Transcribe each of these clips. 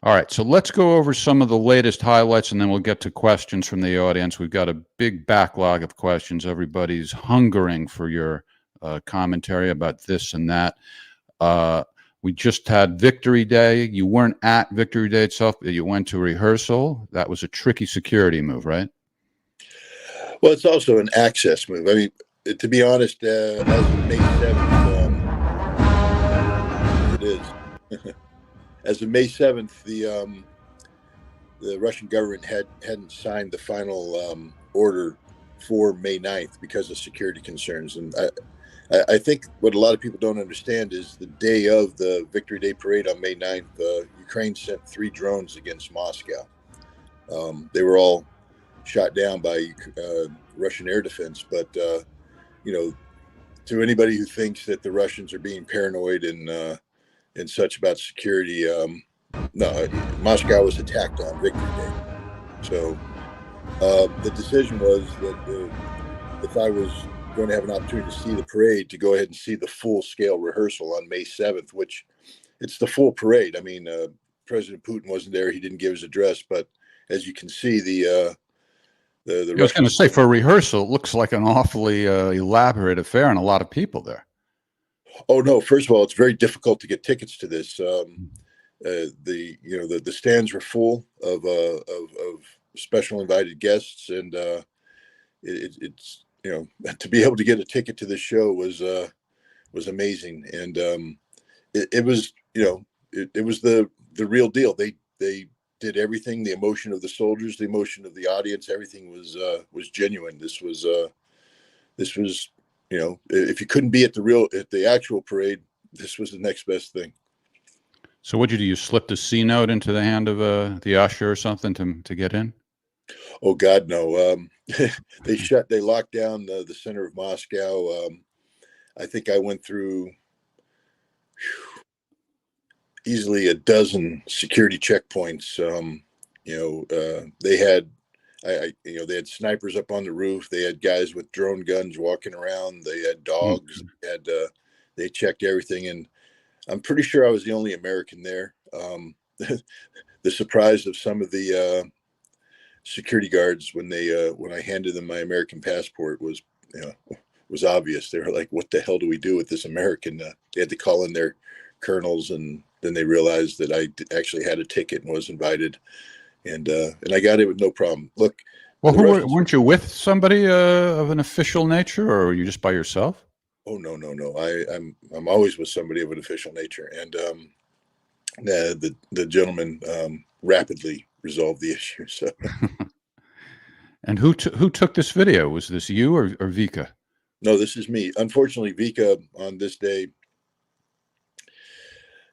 All right, so let's go over some of the latest highlights, and then we'll get to questions from the audience. We've got a big backlog of questions. Everybody's hungering for your commentary about this and that. We just had Victory Day. You weren't at Victory Day itself, but you went to rehearsal. That was a tricky security move, right? Well, it's also an access move. I mean, to be honest, as of May 7th, it is. As of May 7th, the Russian government hadn't signed the final order for May 9th because of security concerns. And I think what a lot of people don't understand is the day of the Victory Day parade on May 9th, Ukraine sent 3 drones against Moscow. They were all shot down by Russian air defense. But, to anybody who thinks that the Russians are being paranoid and such about security, no, Moscow was attacked on Victory Day. So the decision was that if I was going to have an opportunity to see the parade, to go ahead and see the full-scale rehearsal on May 7th, which it's the full parade. I mean, President Putin wasn't there. He didn't give his address. But as you can see, the I was going to say, for a rehearsal, it looks like an awfully elaborate affair and a lot of people there. Oh, no. First of all, it's very difficult to get tickets to this. The stands were full of special invited guests, and it's to be able to get a ticket to this show was amazing, and it was it was the real deal. They did everything. The emotion of the soldiers, the emotion of the audience, everything was genuine. This was if you couldn't be at the actual parade, this was the next best thing. So what'd you do? You slipped a C note into the hand of the usher or something to get in? Oh God, no. They locked down the center of Moscow. I think I went through easily a dozen security checkpoints. They had they had snipers up on the roof. They had guys with drone guns walking around. They had dogs. They checked everything, and I'm pretty sure I was the only American there. The surprise of some of the security guards when I handed them my American passport was obvious. They were like, "What the hell do we do with this American?" They had to call in their colonels, and then they realized that I actually had a ticket and was invited, and I got it with no problem. Look, well, weren't you with somebody of an official nature, or were you just by yourself? Oh no. I'm always with somebody of an official nature, and the gentleman rapidly resolved the issue. So, and who took this video? Was this you or Vika? No, this is me. Unfortunately, Vika on this day,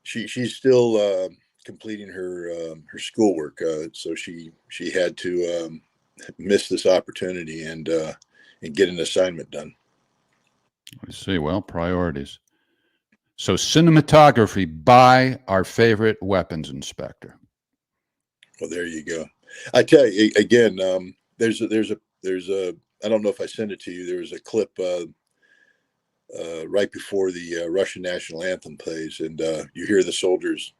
she's still completing her schoolwork, so she had to miss this opportunity and get an assignment done. I see. Well, priorities. So cinematography by our favorite weapons inspector. Well, there you go. I tell you again, there's a I don't know if I sent it to you. There was a clip right before the Russian national anthem plays, and you hear the soldiers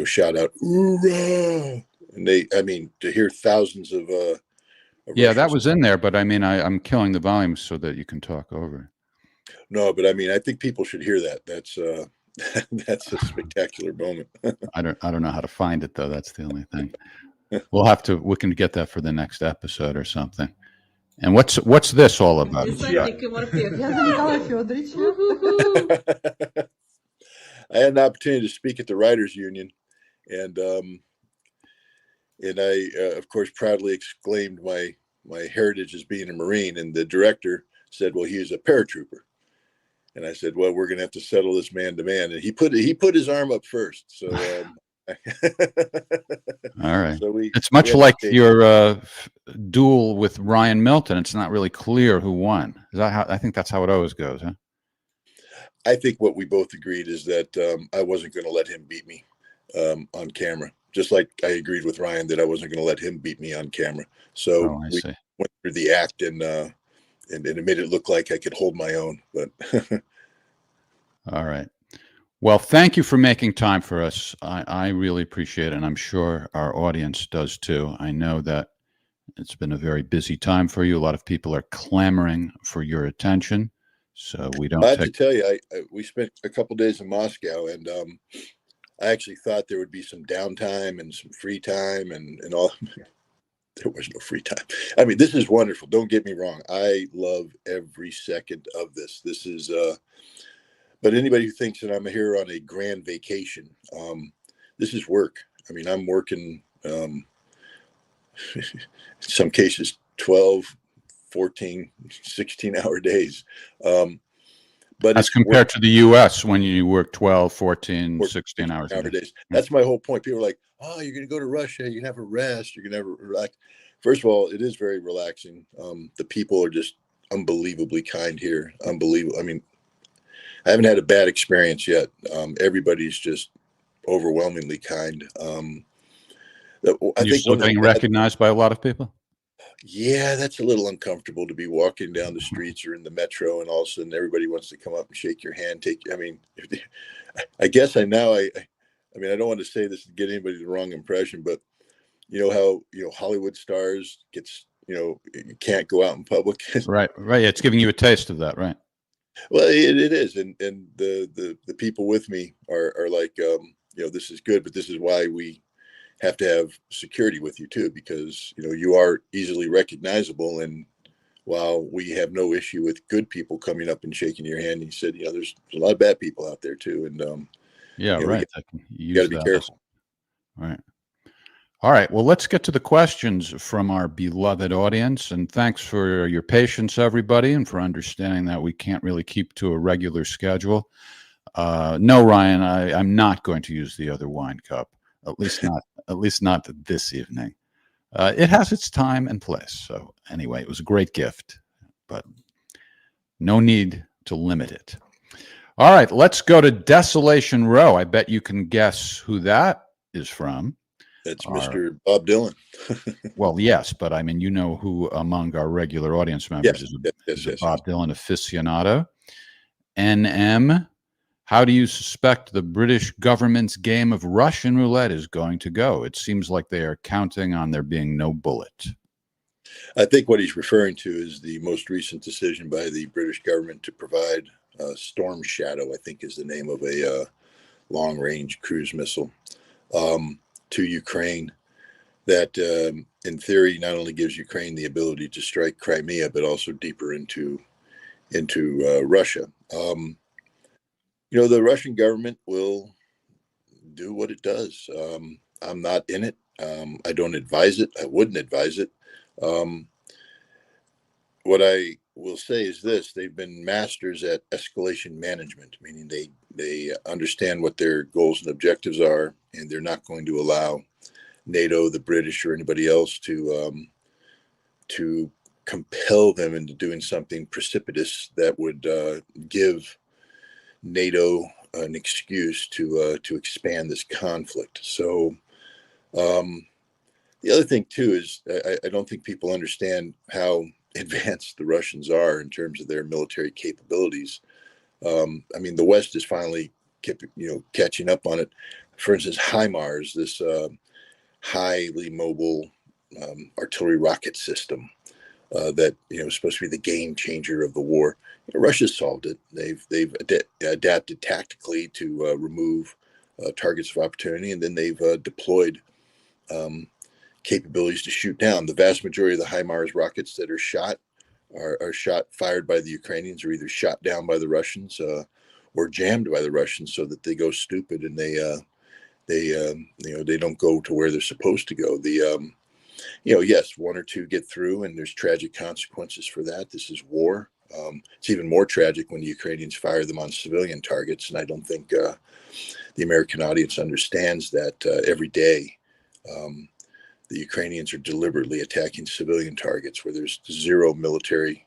shout out "Hoorah!" And to hear thousands of yeah, that was in there, but I mean, I'm killing the volume so that you can talk over. No, but I mean, I think people should hear that. That's that's a spectacular moment. I don't know how to find it though. That's the only thing. We can get that for the next episode or something. And what's this all about? I had an opportunity to speak at the Writers Union, and I, of course, proudly exclaimed my heritage as being a Marine. And the director said, "Well, he was a paratrooper." And I said, "Well, we're going to have to settle this man to man." And he put his arm up first. So, all right. So it's much like your duel with Ryan Milton. It's not really clear who won. Is that how? I think that's how it always goes, huh? I think what we both agreed is that I wasn't going to let him beat me on camera. Just like I agreed with Ryan that I wasn't going to let him beat me on camera. So we went through the act, and it made it look like I could hold my own. But all right. Well, thank you for making time for us. I really appreciate it, and I'm sure our audience does too. I know that it's been a very busy time for you. A lot of people are clamoring for your attention, so we I don't have to take. tell you, we spent a couple days in Moscow, and I actually thought there would be some downtime and some free time and all. There was no free time. I mean, this is wonderful. Don't get me wrong. I love every second of this. This is, but anybody who thinks that I'm here on a grand vacation, this is work. I mean, I'm working, in some cases, 12, 14, 16-hour days. But As it's work. compared to the U.S., when you work 12, 14, 16 hours a day. Nowadays. Yeah. That's my whole point. People are like, "Oh, you're going to go to Russia. You can have a rest. You can have a relax." First of all, it is very relaxing. The people are just unbelievably kind here. Unbelievable. I mean, I haven't had a bad experience yet. Everybody's just overwhelmingly kind. I And you're think still one of the getting bad, recognized by a lot of people? yeah, that's a little uncomfortable to be walking down the streets or in the metro, and all of a sudden everybody wants to come up and shake your hand. I mean, I guess I mean, I don't want to say this to get anybody the wrong impression, but you know how Hollywood stars gets you can't go out in public. Right, right. It's giving you a taste of that, right? Well, it is, and the people with me are like, this is good, but this is why we have to have security with you too, because you are easily recognizable. And while we have no issue with good people coming up and shaking your hand, he said, there's a lot of bad people out there too, and Yeah, we right. got, I can got use to be that as careful. right. All right. Well, let's get to the questions from our beloved audience. And thanks for your patience, everybody, and for understanding that we can't really keep to a regular schedule. No, Ryan, I'm not going to use the other wine cup. At least not this evening. It has its time and place. So anyway, it was a great gift, but no need to limit it. All right, let's go to Desolation Row. I bet you can guess who that is from. That's Our Mr. Bob Dylan. Well, yes, but I mean, you know who among our regular audience members Yes, is yes, is yes, a yes, yes. Bob Dylan aficionado? NM, how do you suspect the British government's game of Russian roulette is going to go? It seems like they are counting on there being no bullet. I think what he's referring to is the most recent decision by the British government to provide Storm Shadow, I think is the name of a long-range cruise missile, to Ukraine. That, in theory, not only gives Ukraine the ability to strike Crimea, but also deeper into Russia. The Russian government will do what it does. I'm not in it. I don't advise it. I wouldn't advise it. Um, what I will say is this: they've been masters at escalation management, meaning they understand what their goals and objectives are, and they're not going to allow NATO, the British, or anybody else to compel them into doing something precipitous that would give NATO an excuse to expand this conflict. So the other thing too is I don't think people understand how advanced the Russians are in terms of their military capabilities. I mean, the West is finally catching up on it. For instance, HIMARS, this highly mobile artillery rocket system that is supposed to be the game changer of the war. Russia solved it. They've adapted tactically to remove targets of opportunity, and then they've deployed um, capabilities to shoot down. The vast majority of the HIMARS rockets that are shot are fired by the Ukrainians, or either shot down by the Russians or jammed by the Russians, so that they go stupid and they don't go to where they're supposed to go. Yes, one or two get through, and there's tragic consequences for that. This is war. It's even more tragic when the Ukrainians fire them on civilian targets, and I don't think the American audience understands that every day. The Ukrainians are deliberately attacking civilian targets where there's zero military,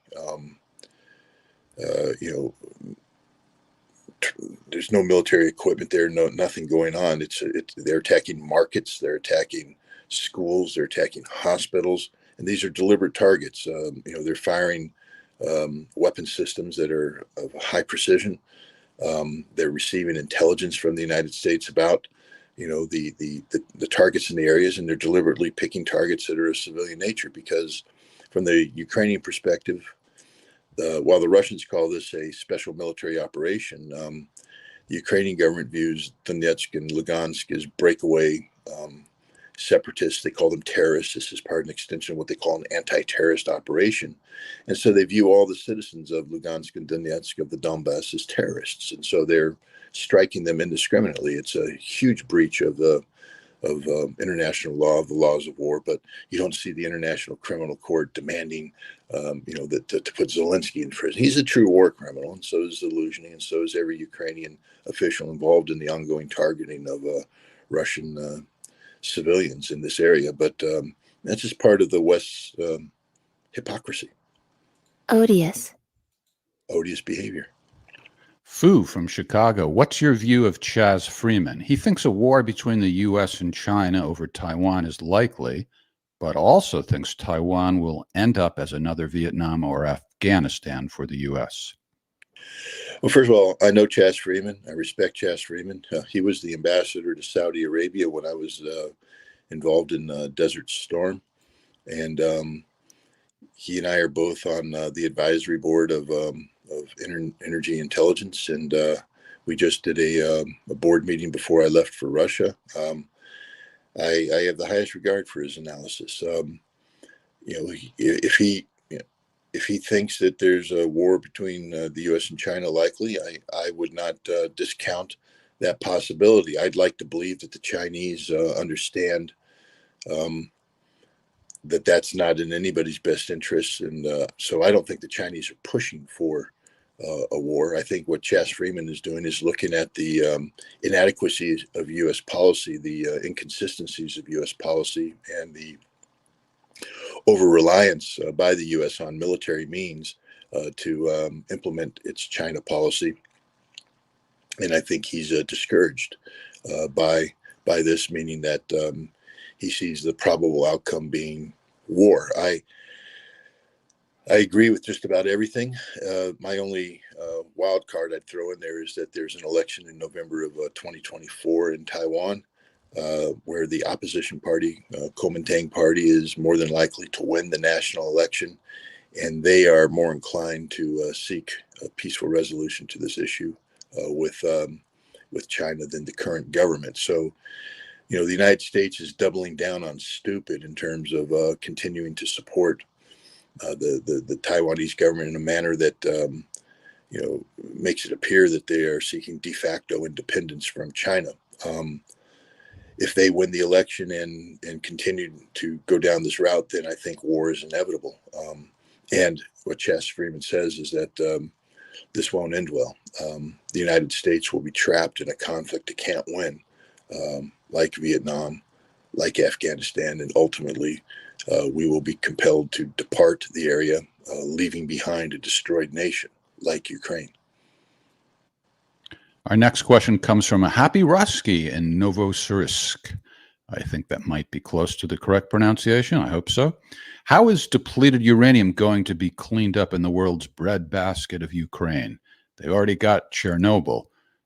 there's no military equipment there, nothing going on. They're attacking markets, they're attacking schools, they're attacking hospitals, and these are deliberate targets. They're firing weapon systems that are of high precision. They're receiving intelligence from the United States about, the targets in the areas, and they're deliberately picking targets that are of civilian nature because, from the Ukrainian perspective, while the Russians call this a special military operation, the Ukrainian government views Donetsk and Lugansk as breakaway separatists. They call them terrorists. This is part of an extension of what they call an anti-terrorist operation. And so they view all the citizens of Lugansk and Donetsk, of the Donbass, as terrorists. And so they're striking them indiscriminately. It's a huge breach of international law, of the laws of war. But you don't see the International Criminal Court demanding, that to put Zelensky in prison. He's a true war criminal, and so is Zelensky, and so is every Ukrainian official involved in the ongoing targeting of Russian civilians in this area. But that's just part of the West's hypocrisy, Odious. odious behavior. Fu from Chicago. What's your view of Chaz Freeman? He thinks a war between the U.S. and China over Taiwan is likely, but also thinks Taiwan will end up as another Vietnam or Afghanistan for the U.S. Well, first of all, I know Chaz Freeman. I respect Chaz Freeman. He was the ambassador to Saudi Arabia when I was involved in Desert Storm. And he and I are both on the advisory board of Energy Intelligence. And we just did a board meeting before I left for Russia. I have the highest regard for his analysis. If he thinks that there's a war between the U.S. and China likely, I would not discount that possibility. I'd like to believe that the Chinese understand that that's not in anybody's best interest. And so I don't think the Chinese are pushing for a war. I think what Chaz Freeman is doing is looking at the inadequacies of U.S. policy, the inconsistencies of U.S. policy, and the over-reliance by the U.S. on military means to implement its China policy. And I think he's discouraged by this, meaning that he sees the probable outcome being war. I agree with just about everything. My only wild card I'd throw in there is that there's an election in November of 2024 in Taiwan, where the opposition party, Kuomintang Party, is more than likely to win the national election, and they are more inclined to seek a peaceful resolution to this issue with China than the current government. So, the United States is doubling down on stupid in terms of continuing to support the Taiwanese government in a manner that makes it appear that they are seeking de facto independence from China. If they win the election and continue to go down this route, then I think war is inevitable. And what Chaz Freeman says is that this won't end well. The United States will be trapped in a conflict it can't win, like Vietnam, like Afghanistan, and ultimately we will be compelled to depart the area, leaving behind a destroyed nation like Ukraine. Our next question comes from a Happy Rusky in Novosibirsk. I think that might be close to the correct pronunciation. I hope so. How is depleted uranium going to be cleaned up in the world's breadbasket of Ukraine? They already got Chernobyl.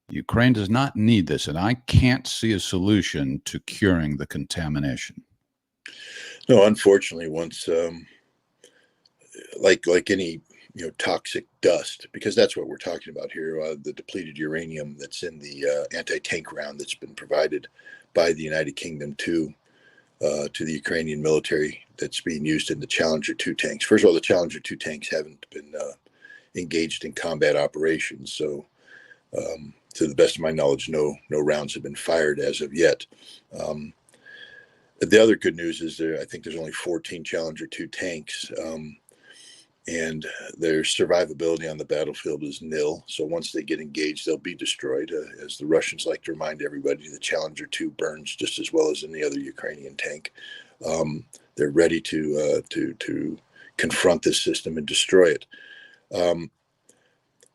Ukraine does not need this, and I can't see a solution to curing the contamination. No, unfortunately, once like any toxic dust, because that's what we're talking about here, the depleted uranium that's in the anti-tank round that's been provided by the United Kingdom to the Ukrainian military that's being used in the Challenger 2 tanks. First of all, the Challenger 2 tanks haven't been engaged in combat operations, so to the best of my knowledge, no rounds have been fired as of yet. The other good news is I think there's only 14 Challenger 2 tanks, and their survivability on the battlefield is nil. So once they get engaged, they'll be destroyed. As the Russians like to remind everybody, the Challenger 2 burns just as well as any other Ukrainian tank. They're ready to confront this system and destroy it.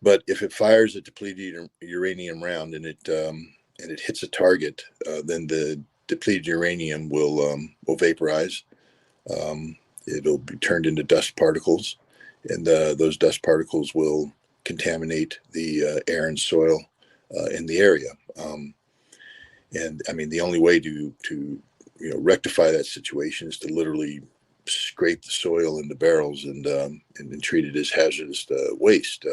But if it fires a depleted uranium round and it hits a target, then the depleted uranium will vaporize. It'll be turned into dust particles, and those dust particles will contaminate the air and soil in the area. And I mean, the only way to rectify that situation is to literally scrape the soil into barrels and treat it as hazardous waste.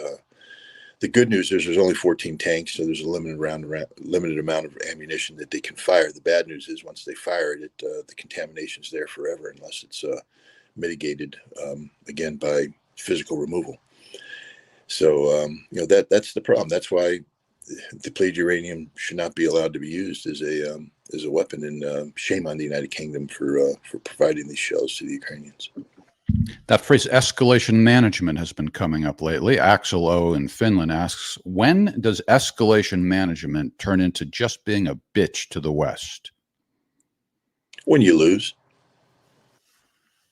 The good news is there's only 14 tanks, so there's a limited amount of ammunition that they can fire. The bad news is once they fire it, the contamination's there forever unless it's mitigated again by physical removal. So that's the problem. That's why depleted uranium should not be allowed to be used as a weapon. And shame on the United Kingdom for providing these shells to the Ukrainians. That phrase escalation management has been coming up lately. Axel O in Finland asks, when does escalation management turn into just being a bitch to the West? When you lose.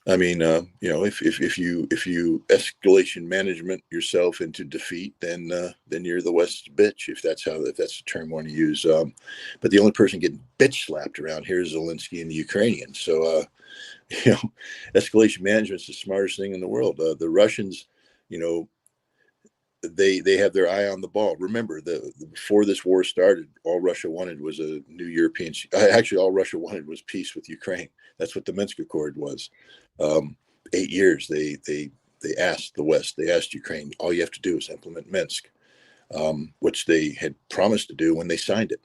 I mean, if you escalation management yourself into defeat, then you're the West's bitch. If that's the term one to use. But the only person getting bitch slapped around here is Zelensky and the Ukrainians. So escalation management is the smartest thing in the world. The Russians, they have their eye on the ball. Remember, before this war started, all Russia wanted was a new European. Actually, all Russia wanted was peace with Ukraine. That's what the Minsk Accord was. 8 years they asked the West, they asked Ukraine, all you have to do is implement Minsk, which they had promised to do when they signed it.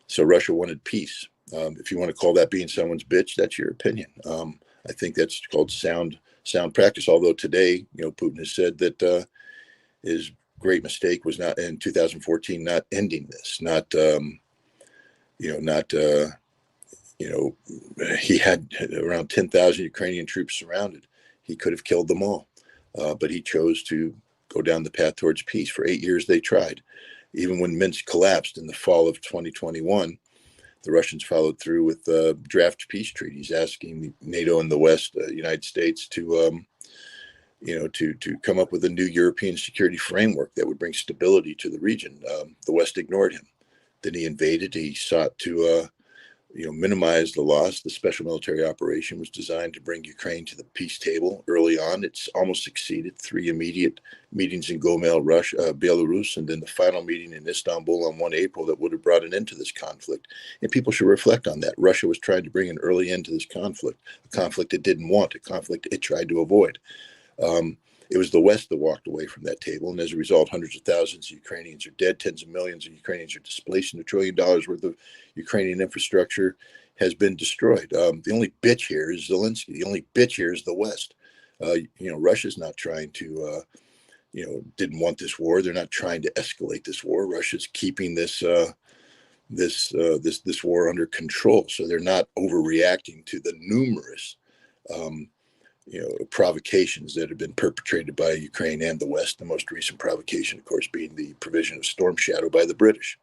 So Russia wanted peace. If you want to call that being someone's bitch, that's your opinion. I think that's called sound practice. Although today, Putin has said that his great mistake was not in 2014, not ending this, he had around 10,000 Ukrainian troops surrounded. He could have killed them all, but he chose to go down the path towards peace. For 8 years, they tried. Even when Minsk collapsed in the fall of 2021, the Russians followed through with draft peace treaties, asking NATO and the West, United States, to come up with a new European security framework that would bring stability to the region. The West ignored him. Then he invaded. He sought to minimize the loss. The special military operation was designed to bring Ukraine to the peace table early on. It's almost succeeded. 3 immediate meetings in Gomel, Russia, Belarus, and then the final meeting in Istanbul on 1 April that would have brought an end to this conflict. And people should reflect on that. Russia was trying to bring an early end to this conflict, a conflict it didn't want, a conflict it tried to avoid. It was the West that walked away from that table, and as a result, hundreds of thousands of Ukrainians are dead, tens of millions of Ukrainians are displaced, and $1 trillion worth of Ukrainian infrastructure has been destroyed. The only bitch here is Zelensky. The only bitch here is the West. Russia's not trying to, didn't want this war. They're not trying to escalate this war. Russia's keeping this war under control, so they're not overreacting to the numerous provocations that have been perpetrated by Ukraine and the West. The most recent provocation, of course, being the provision of Storm Shadow by the British.